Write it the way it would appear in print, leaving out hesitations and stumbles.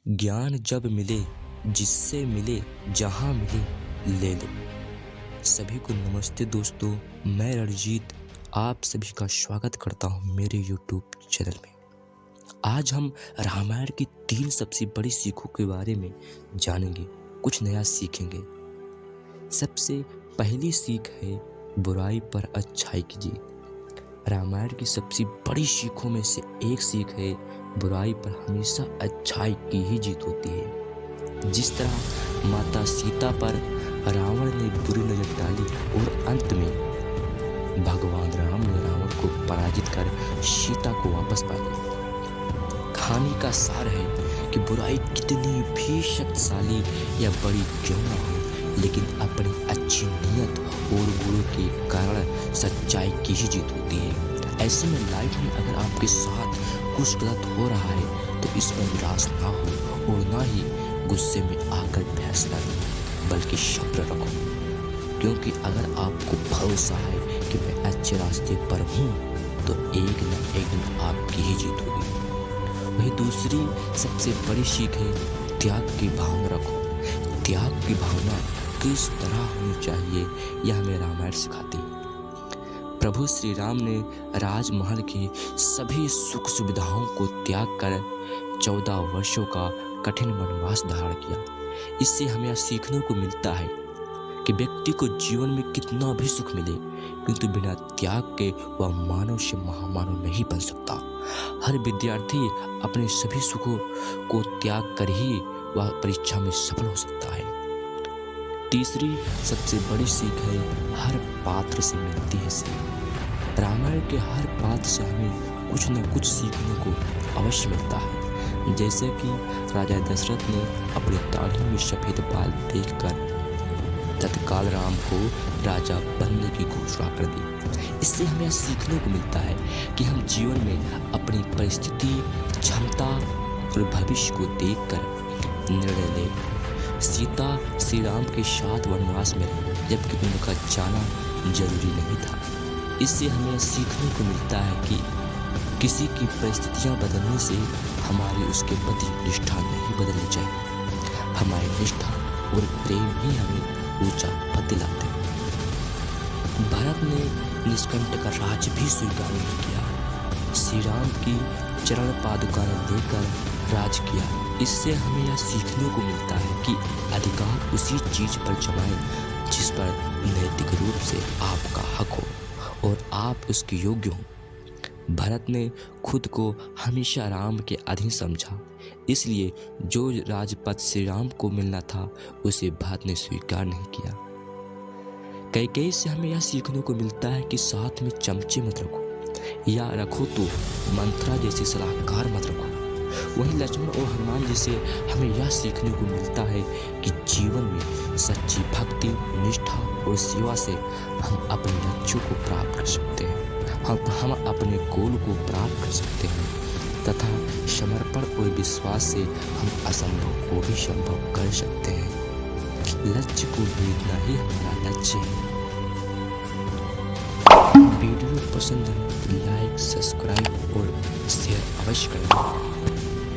ज्ञान जब मिले, जिससे मिले, जहाँ मिले ले लो। सभी को नमस्ते दोस्तों, मैं रणजीत आप सभी का स्वागत करता हूँ मेरे यूट्यूब चैनल में। आज हम रामायण की 3 सबसे बड़ी सीखों के बारे में जानेंगे, कुछ नया सीखेंगे। सबसे पहली सीख है बुराई पर अच्छाई की जीत। रामायण की सबसे बड़ी सीखों में से एक सीख है बुराई पर हमेशा अच्छाई की ही जीत होती है। जिस तरह माता सीता पर रावण ने बुरी नजर डाली और अंत में भगवान राम ने रावण को पराजित कर सीता को वापस पा लिया। कहानी का सार है कि बुराई कितनी भी शक्तिशाली या बड़ी क्यों ना हो, लेकिन अपनी अच्छी नीयत और गुणों के कारण सच्चाई की ही जीत होती है। ऐसे में लाइफ में अगर आपके साथ कुछ गलत हो रहा है तो इस पर निराश ना हो और ना ही गुस्से में आकर फैसला लो, बल्कि सब्र रखो। क्योंकि अगर आपको भरोसा है कि मैं अच्छे रास्ते पर हूँ तो एक न एक दिन आपकी ही जीत होगी। वही दूसरी सबसे बड़ी सीख है त्याग की भावना रखो। त्याग की भावना किस तरह होनी चाहिए यह हमें रामायण सिखाती है। प्रभु श्री राम ने राजमहल की सभी सुख सुविधाओं को त्याग कर 14 वर्षों का कठिन वनवास धारण किया। इससे हमें यह सीखने को मिलता है कि व्यक्ति को जीवन में कितना भी सुख मिले, किंतु बिना त्याग के वह मानव से महामानव नहीं बन सकता। हर विद्यार्थी अपने सभी सुखों को त्याग कर ही वह परीक्षा में सफल हो सकता है। तीसरी सबसे बड़ी सीख है हर पात्र से मिलती है सीख। रामायण के हर पात्र से हमें कुछ न कुछ सीखने को अवश्य मिलता है। जैसे कि राजा दशरथ ने अपनी दाढ़ी में सफेद बाल देखकर तत्काल राम को राजा बनने की घोषणा कर दी। इससे हमें यह सीखने को मिलता है कि हम जीवन में अपनी परिस्थिति, क्षमता और भविष्य को देखकर निर्णय लें। सीता श्री राम के साथ वनवास में रही, जबकि उनका जाना जरूरी नहीं था। इससे हमें सीखने को मिलता है कि किसी की परिस्थितियां बदलने से हमारी उसके प्रति निष्ठा नहीं बदलनी चाहिए। हमारी निष्ठा और प्रेम ही हमें ऊंचा पद दिलाते हैं। भारत ने निष्कंटक का राज भी स्वीकार नहीं किया। श्री राम की चरण पादुका लेकर राज किया। इससे हमें यह सीखने को मिलता है कि अधिकार उसी चीज पर जमाएं जिस पर नैतिक रूप से आपका हक हो और आप उसके योग्य हो। भरत ने खुद को हमेशा राम के अधीन समझा, इसलिए जो राजपद श्री राम को मिलना था उसे भरत ने स्वीकार नहीं किया। कैकेयी से हमें यह सीखने को मिलता है कि साथ में चमचे मत रखो, या रखो तो मंत्रा जैसे सलाहकार मत रखो। वहीं लक्ष्मण और हनुमान जी से हमें यह सीखने को मिलता है कि जीवन में सच्ची भक्ति, निष्ठा और सेवा से हम अपने लक्ष्यों को प्राप्त कर सकते हैं। हम अपने गोल को प्राप्त कर सकते हैं तथा समर्पण और विश्वास से हम असंभव को भी संभव कर सकते हैं। लक्ष्य को भेजना ही हमारा लक्ष्य है। वीडियो पसंद है तो लाइक, सब्सक्राइब और शेयर अवश्य करें।